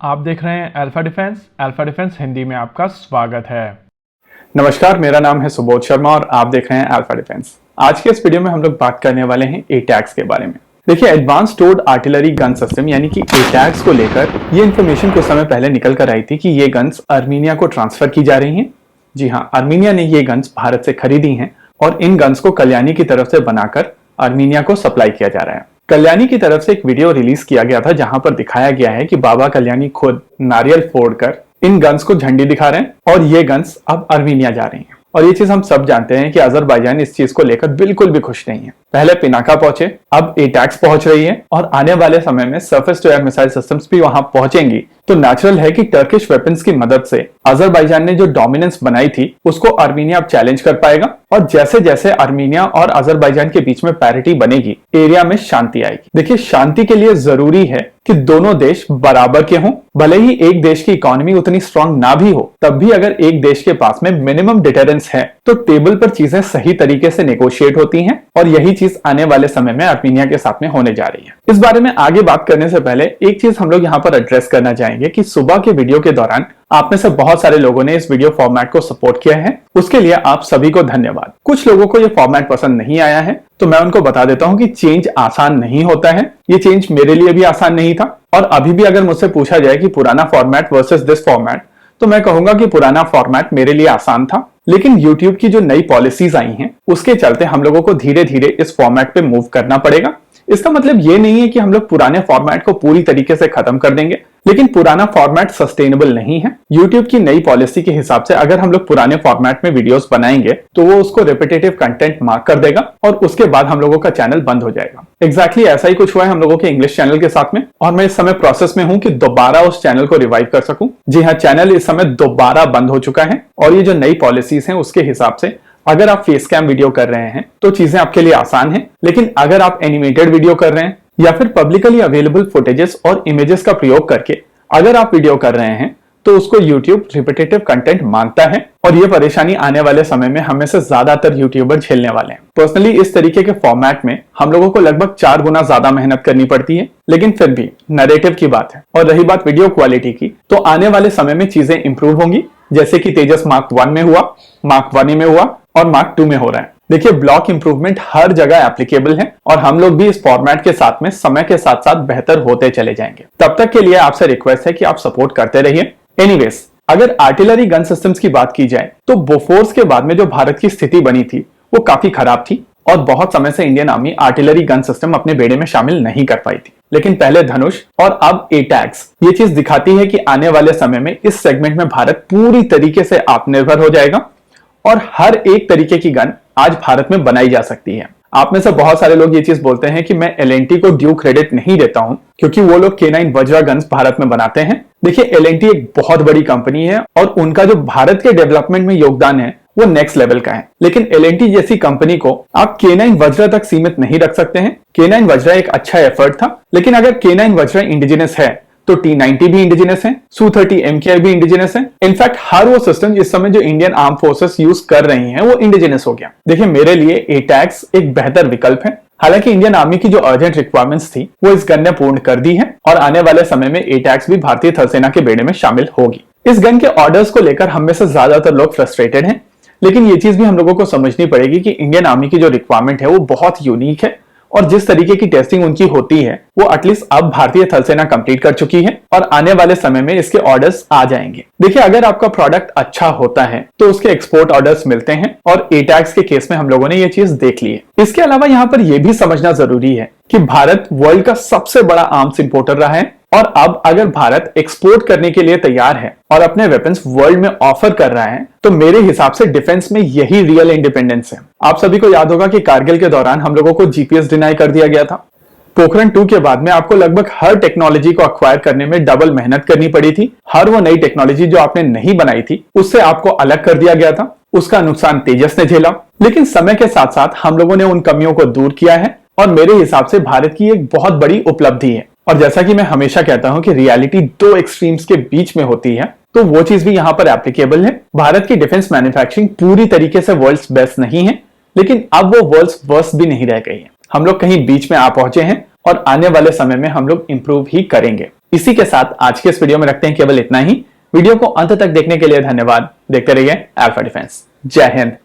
आप देख रहे हैं अल्फा डिफेंस हिंदी में आपका स्वागत है। नमस्कार, मेरा नाम है सुबोध शर्मा और आप देख रहे हैं अल्फा डिफेंस। आज के इस वीडियो में हम लोग बात करने वाले हैं एटैक्स के बारे में। देखिए, एडवांस टोर्ड आर्टिलरी गन सिस्टम यानी कि एटैक्स को लेकर ये इन्फॉर्मेशन कुछ समय पहले निकल कर आई थी कि ये गन्स आर्मीनिया को ट्रांसफर की जा रही हैं। जी हाँ, आर्मीनिया ने ये गन्स भारत से खरीदी हैं और इन गन्स को कल्याणी की तरफ से बनाकर आर्मीनिया को सप्लाई किया जा रहा है। कल्याणी की तरफ से एक वीडियो रिलीज किया गया था जहां पर दिखाया गया है कि बाबा कल्याणी खुद नारियल फोड़कर इन गन्स को झंडी दिखा रहे हैं और ये गन्स अब आर्मीनिया जा रही हैं। और ये चीज हम सब जानते हैं कि अजरबैजान इस चीज को लेकर बिल्कुल भी खुश नहीं है। पहले पिनाका पहुंचे, अब एटैक्स पहुंच रही है और आने वाले समय में surface to air missile systems भी वहां पहुंचेंगी। तो नेचुरल है कि टर्किश वेपन्स की मदद से अजरबैजान ने जो डोमिनेंस बनाई थी उसको आर्मीनिया अब चैलेंज कर पाएगा। और जैसे जैसे आर्मीनिया और अजरबैजान के बीच में पैरिटी बनेगी, एरिया में शांति आएगी। देखिए, शांति के लिए जरूरी है कि दोनों देश बराबर के हों। भले ही एक देश की इकोनॉमी उतनी स्ट्रांग ना भी हो, तब भी अगर एक देश के पास में मिनिमम डिटरेंस है तो टेबल पर चीजें सही तरीके से नेगोशिएट होती हैं। और यही चीज आने वाले समय में आर्मीनिया के साथ में होने जा रही है। इस बारे में आगे बात करने से पहले एक चीज हम लोग यहाँ पर एड्रेस करना चाहेंगे कि सुबह के वीडियो के दौरान आप में से बहुत सारे लोगों ने इस वीडियो फॉर्मेट को सपोर्ट किया है। उसके लिए आप सभी को धन्यवाद। कुछ लोगों को ये फॉर्मेट पसंद नहीं आया है, तो मैं उनको बता देता हूँ कि चेंज आसान नहीं होता है। ये चेंज मेरे लिए भी आसान नहीं था और अभी भी अगर मुझसे पूछा जाए कि पुराना फॉर्मेट वर्सेस दिस फॉर्मेट, तो मैं कहूंगा कि पुराना फॉर्मेट मेरे लिए आसान था। लेकिन YouTube की जो नई पॉलिसीज आई हैं उसके चलते हम लोगों को धीरे धीरे इस फॉर्मेट पे मूव करना पड़ेगा। इसका मतलब ये नहीं है कि हम लोग पुराने फॉर्मेट को पूरी तरीके से खत्म कर देंगे, लेकिन पुराना फॉर्मेट सस्टेनेबल नहीं है। YouTube की नई पॉलिसी के हिसाब से अगर हम लोग पुराने फॉर्मेट में वीडियोस बनाएंगे तो वो उसको रिपीटेटिव कंटेंट मार्क कर देगा और उसके बाद हम लोगों का चैनल बंद हो जाएगा। एग्जैक्टली ऐसा ही कुछ हुआ है हम लोगों के इंग्लिश चैनल के साथ में और मैं इस समय प्रोसेस में हूं कि दोबारा उस चैनल को रिवाइव कर सकूं। जी हाँ, चैनल इस समय दोबारा बंद हो चुका है और ये जो नई पॉलिसीज हैं उसके हिसाब से अगर आप फेस कैम वीडियो कर रहे हैं तो चीजें आपके लिए आसान है। लेकिन अगर आप एनिमेटेड वीडियो कर रहे हैं या फिर पब्लिकली अवेलेबल फुटेजेस और इमेजेस का प्रयोग करके अगर आप वीडियो कर रहे हैं तो उसको YouTube रिपीटेटिव कंटेंट मानता है और ये परेशानी आने वाले समय में हमें से ज्यादातर यूट्यूबर झेलने वाले हैं। पर्सनली इस तरीके के फॉर्मेट में हम लोगों को लगभग 4 गुना ज्यादा मेहनत करनी पड़ती है, लेकिन फिर भी नैरेटिव की बात है। और रही बात वीडियो क्वालिटी की, तो आने वाले समय में चीजें इंप्रूव होंगी, जैसे कि तेजस मार्क 1 में हुआ, मार्क 1 में हुआ और मार्क 2 में हो रहा है। देखिए, ब्लॉक इंप्रूवमेंट हर जगह एप्लीकेबल है और हम लोग भी इस फॉर्मेट के साथ में समय के साथ साथ बेहतर होते चले जाएंगे। तब तक के लिए आपसे रिक्वेस्ट है कि आप सपोर्ट करते रहिए। एनीवेज, अगर आर्टिलरी गन सिस्टम्स की बात की जाए तो बोफोर्स के बाद में जो भारत की स्थिति बनी थी वो काफी खराब थी और बहुत समय से Indian army artillery gun system अपने बेड़े में शामिल नहीं कर पाई थी। लेकिन पहले धनुष और अब एटैक्स ये चीज दिखाती है कि आने वाले समय में इस सेगमेंट में भारत पूरी तरीके से आत्मनिर्भर हो जाएगा और हर एक तरीके की गन आज भारत में बनाई जा सकती है। आप में से बहुत सारे लोग ये चीज बोलते हैं कि मैं L&T को ड्यू क्रेडिट नहीं देता हूं क्योंकि वो लोग K9 वज्रा गन्स भारत में बनाते हैं। देखिए, L&T एक बहुत बड़ी कंपनी है और उनका जो भारत के डेवलपमेंट में योगदान है वो नेक्स्ट लेवल का है। लेकिन L&T जैसी कंपनी को आप K9 वज्रा तक सीमित नहीं रख सकते हैं। K9 वज्रा एक अच्छा एफर्ट था, लेकिन अगर K9 वज्रा इंडिजिनस है तो T90 भी इंडिजिनस है, Su-30 MKI भी इंडिजिनस है। इनफैक्ट हर वो सिस्टम जिस समय जो इंडियन आर्म फोर्सेस यूज कर रही हैं वो इंडिजिनस हो गया। देखिए, मेरे लिए एटैक्स एक बेहतर विकल्प है। हालांकि इंडियन आर्मी की जो अर्जेंट रिक्वायरमेंट्स थी वो इस गन ने पूर्ण कर दी है और आने वाले समय में एटैक्स भी भारतीय थल सेना के बेड़े में शामिल होगी। इस गन के ऑर्डर्स को लेकर हम में से ज्यादातर लोग फ्रस्ट्रेटेड हैं, लेकिन ये चीज भी हम लोगों को समझनी पड़ेगी कि इंडियन आर्मी की जो रिक्वायरमेंट है वो बहुत यूनिक है और जिस तरीके की टेस्टिंग उनकी होती है वो एटलीस्ट अब भारतीय थल सेना कंप्लीट कर चुकी है और आने वाले समय में इसके ऑर्डर्स आ जाएंगे। देखिए, अगर आपका प्रोडक्ट अच्छा होता है तो उसके एक्सपोर्ट ऑर्डर्स मिलते हैं और एटैक्स के केस में हम लोगों ने ये चीज देख ली है। इसके अलावा यहाँ पर यह भी समझना जरूरी है कि भारत वर्ल्ड का सबसे बड़ा आर्म्स इंपोर्टर रहा है और अब अगर भारत एक्सपोर्ट करने के लिए तैयार है और अपने वेपन्स वर्ल्ड में ऑफर कर रहा है तो मेरे हिसाब से डिफेंस में यही रियल इंडिपेंडेंस है। आप सभी को याद होगा कि कारगिल के दौरान हम लोगों को जीपीएस डिनाई कर दिया गया था। पोखरण 2 के बाद में आपको लगभग हर टेक्नोलॉजी को अक्वायर करने में डबल मेहनत करनी पड़ी थी। हर वो नई टेक्नोलॉजी जो आपने नहीं बनाई थी उससे आपको अलग कर दिया गया था। उसका नुकसान तेजस ने झेला, लेकिन समय के साथ साथ हम लोगों ने उन कमियों को दूर किया है और मेरे हिसाब से भारत की एक बहुत बड़ी उपलब्धि है। और जैसा कि मैं हमेशा कहता हूं कि रियलिटी 2 एक्सट्रीम्स के बीच में होती है, तो वो चीज भी यहां पर एप्लीकेबल है। भारत की डिफेंस मैन्युफैक्चरिंग पूरी तरीके से वर्ल्ड्स बेस्ट नहीं है, लेकिन अब वो वर्ल्ड्स वर्स्ट भी नहीं रह गई है। हम लोग कहीं बीच में आ पहुंचे हैं और आने वाले समय में हम लोग इंप्रूव ही करेंगे। इसी के साथ आज के इस वीडियो में रखते हैं केवल इतना ही। वीडियो को अंत तक देखने के लिए धन्यवाद। देखते रहिए अल्फा डिफेंस। जय हिंद।